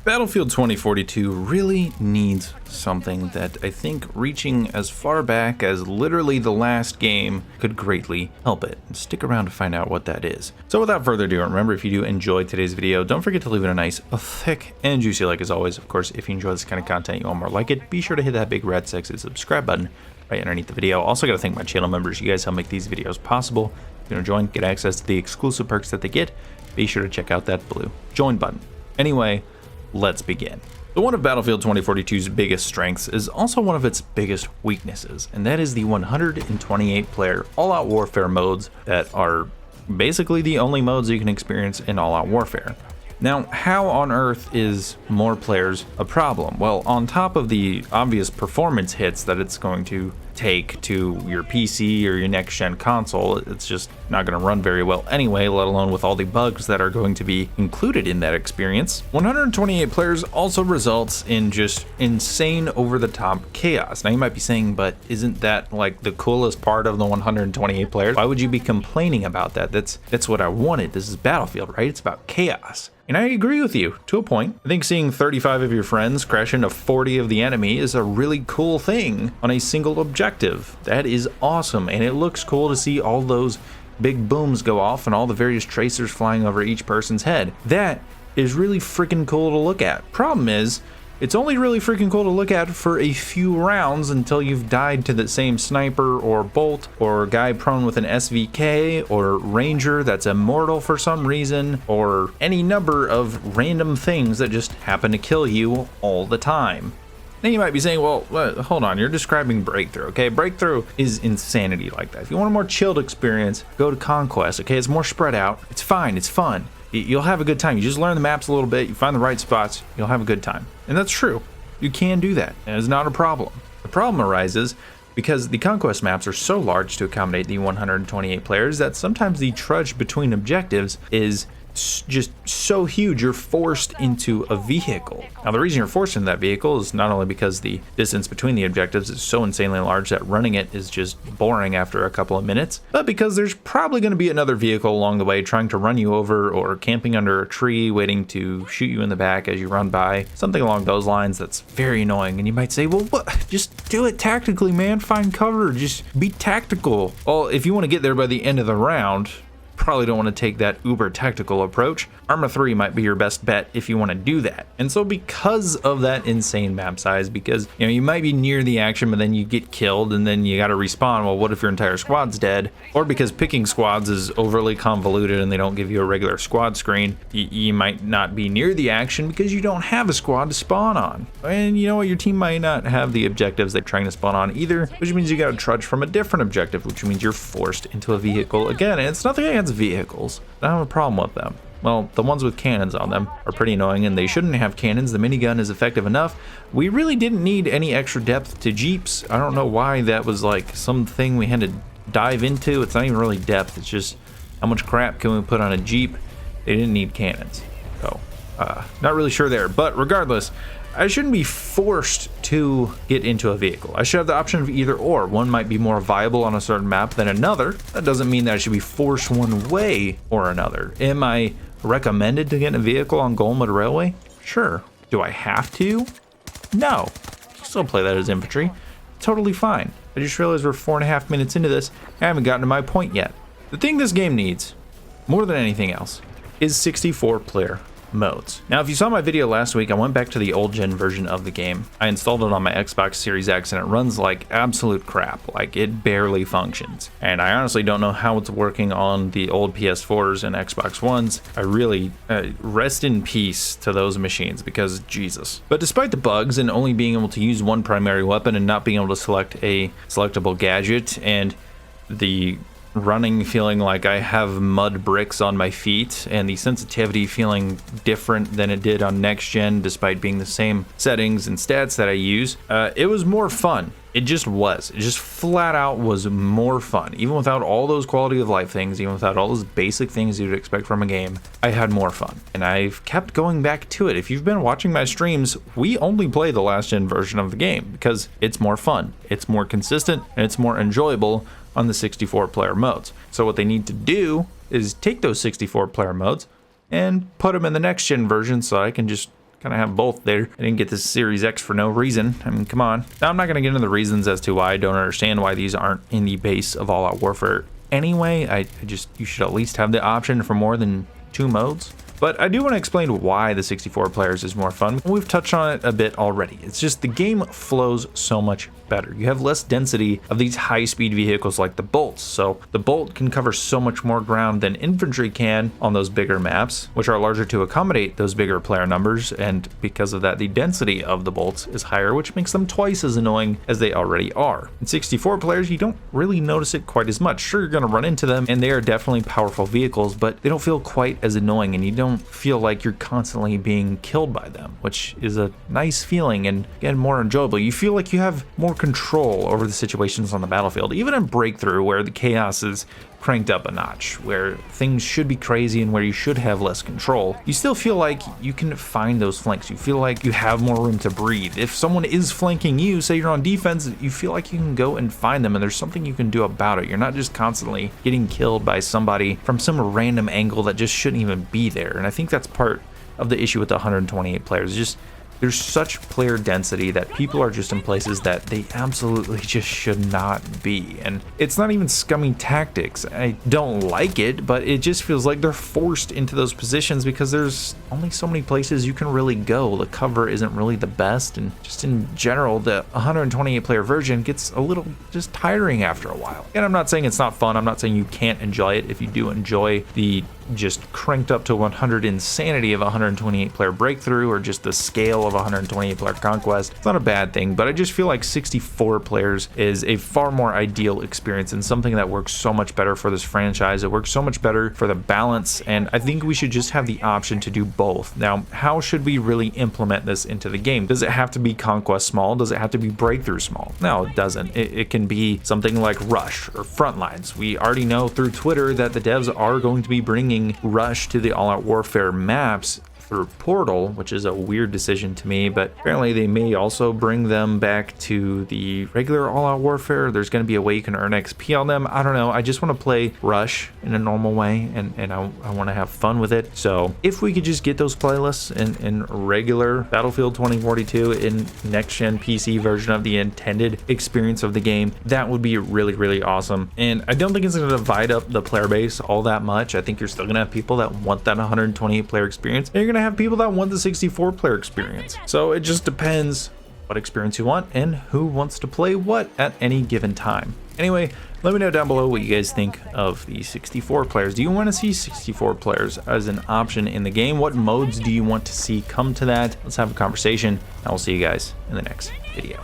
Battlefield 2042 really needs something that I think reaching as far back as literally the last game could greatly help it. Stick around to find out what that is. So without further ado, remember, if you do enjoy today's video, don't forget to leave it a nice, thick, and juicy like as always. Of course, if you enjoy this kind of content, you want more like it, be sure to hit that big red sexy subscribe button right underneath the video. Also got to thank my channel members. You guys help make these videos possible. If you want to join, get access to the exclusive perks that they get, be sure to check out that blue join button. Anyway, let's begin. So one of Battlefield 2042's biggest strengths is also one of its biggest weaknesses, and that is the 128 player all-out warfare modes that are basically the only modes you can experience in all-out warfare. Now, how on earth is more players a problem? Well, on top of the obvious performance hits that it's going to take to your PC or your next-gen console, it's just not going to run very well anyway, let alone with all the bugs that are going to be included in that experience. 128 players also results in just insane over-the-top chaos. Now, you might be saying, but isn't that like the coolest part of the 128 players? Why would you be complaining about that? That's what I wanted. This is Battlefield, right? It's about chaos. And I agree with you, to a point. I think seeing 35 of your friends crash into 40 of the enemy is a really cool thing on a single objective. That is awesome, and it looks cool to see all those big booms go off and all the various tracers flying over each person's head. That is really freaking cool to look at. Problem is, it's only really freaking cool to look at for a few rounds until you've died to the same sniper or bolt or guy prone with an SVK or ranger that's immortal for some reason or any number of random things that just happen to kill you all the time. Now you might be saying, well, hold on, you're describing Breakthrough, okay? Breakthrough is insanity like that. If you want a more chilled experience, go to Conquest, okay? It's more spread out. It's fine, it's fun. You'll have a good time. You just learn the maps a little bit, you find the right spots, you'll have a good time. And that's true. You can do that, and it's not a problem. The problem arises because the Conquest maps are so large to accommodate the 128 players that sometimes the trudge between objectives is just so huge you're forced into a vehicle. Now the reason you're forced into that vehicle is not only because the distance between the objectives is so insanely large that running it is just boring after a couple of minutes, but because there's probably going to be another vehicle along the way trying to run you over or camping under a tree waiting to shoot you in the back as you run by, something along those lines that's very annoying. And you might say, well, what? Just do it tactically, man. Find cover, just be tactical. Well, if you want to get there by the end of the round, probably don't want to take that uber tactical approach. Arma 3 might be your best bet if you want to do that. And so because of that insane map size, because you might be near the action but then you get killed and then you got to respawn, well, what if your entire squad's dead? Or because picking squads is overly convoluted and they don't give you a regular squad screen, you might not be near the action because you don't have a squad to spawn on. And you know what, your team might not have the objectives they're trying to spawn on either, which means you got to trudge from a different objective, which means you're forced into a vehicle again. And it's nothing against vehicles. I don't have a problem with them. Well, the ones with cannons on them are pretty annoying, and they shouldn't have cannons. The minigun is effective enough. We really didn't need any extra depth to Jeeps. I don't know why that was like something we had to dive into. It's not even really depth. It's just how much crap can we put on a Jeep? They didn't need cannons. So, not really sure there. But regardless, I shouldn't be forced to get into a vehicle. I should have the option of either or. One might be more viable on a certain map than another. That doesn't mean that I should be forced one way or another. Am I recommended to get in a vehicle on Golmud Railway? Sure. Do I have to? No. Still play that as infantry. Totally fine. I just realized we're 4.5 minutes into this. I haven't gotten to my point yet. The thing this game needs, more than anything else, is 64-player modes. Now, if you saw my video last week, I went back to the old gen version of the game. I installed it on my Xbox Series X and it runs like absolute crap. Like, it barely functions. And I honestly don't know how it's working on the old PS4s and Xbox Ones. I really rest in peace to those machines because Jesus. But despite the bugs and only being able to use one primary weapon and not being able to select a selectable gadget and the running feeling like I have mud bricks on my feet and the sensitivity feeling different than it did on next gen despite being the same settings and stats that I use, it was more fun. It just was. It just flat out was more fun. Even without all those quality of life things, even without all those basic things you'd expect from a game, I had more fun. And I've kept going back to it. If you've been watching my streams, we only play the last gen version of the game because it's more fun, it's more consistent, and it's more enjoyable on the 64-player modes. So what they need to do is take those 64-player modes and put them in the next gen version so I can just kind of have both there. I didn't get this Series X for no reason. I mean, come on. Now, I'm not going to get into the reasons as to why I don't understand why these aren't in the base of All Out Warfare anyway. You should at least have the option for more than 2 modes. But I do want to explain why the 64 players is more fun. We've touched on it a bit already. It's just the game flows so much better. You have less density of these high-speed vehicles like the bolts. So the bolt can cover so much more ground than infantry can on those bigger maps, which are larger to accommodate those bigger player numbers. And because of that, the density of the bolts is higher, which makes them twice as annoying as they already are. In 64 players, you don't really notice it quite as much. Sure, you're going to run into them, and they are definitely powerful vehicles, but they don't feel quite as annoying, and you don't feel like you're constantly being killed by them, which is a nice feeling and again more enjoyable. You feel like you have more control over the situations on the battlefield, even in Breakthrough, where the chaos is cranked up a notch, where things should be crazy and where you should have less control. You still feel like you can find those flanks. You feel like you have more room to breathe. If someone is flanking you, say you're on defense, you feel like you can go and find them and there's something you can do about it. You're not just constantly getting killed by somebody from some random angle that just shouldn't even be there. And I think that's part of the issue with the 128 players. Just there's such player density that people are just in places that they absolutely just should not be. And it's not even scummy tactics. I don't like it, but it just feels like they're forced into those positions because there's only so many places you can really go. The cover isn't really the best, and just in general, the 128 player version gets a little just tiring after a while. And I'm not saying it's not fun. I'm not saying you can't enjoy it. If you do enjoy the just cranked up to 100 insanity of 128 player Breakthrough, or just the scale of 128 player Conquest, it's not a bad thing. But I just feel like 64 players is a far more ideal experience and something that works so much better for this franchise. It works so much better for the balance, and I think we should just have the option to do both. Now, how should we really implement this into the game? Does it have to be Conquest small? Does it have to be Breakthrough small? No, it doesn't. It can be something like Rush or Frontlines. We already know through Twitter that the devs are going to be bringing Rush to the All Out Warfare maps through Portal, which is a weird decision to me, but apparently they may also bring them back to the regular All Out Warfare. There's going to be a way you can earn XP on them. I don't know. I just want to play Rush in a normal way, and I want to have fun with it. So if we could just get those playlists in regular Battlefield 2042 in next-gen PC version of the intended experience of the game, that would be really, really awesome. And I don't think it's going to divide up the player base all that much. I think you're still going to have people that want that 128 player experience, and you're going to have people that want the 64 player experience. So it just depends what experience you want and who wants to play what at any given time. Anyway, let me know down below what you guys think of the 64 players. Do you want to see 64 players as an option in the game? What modes do you want to see come to that? Let's have a conversation. I will see you guys in the next video.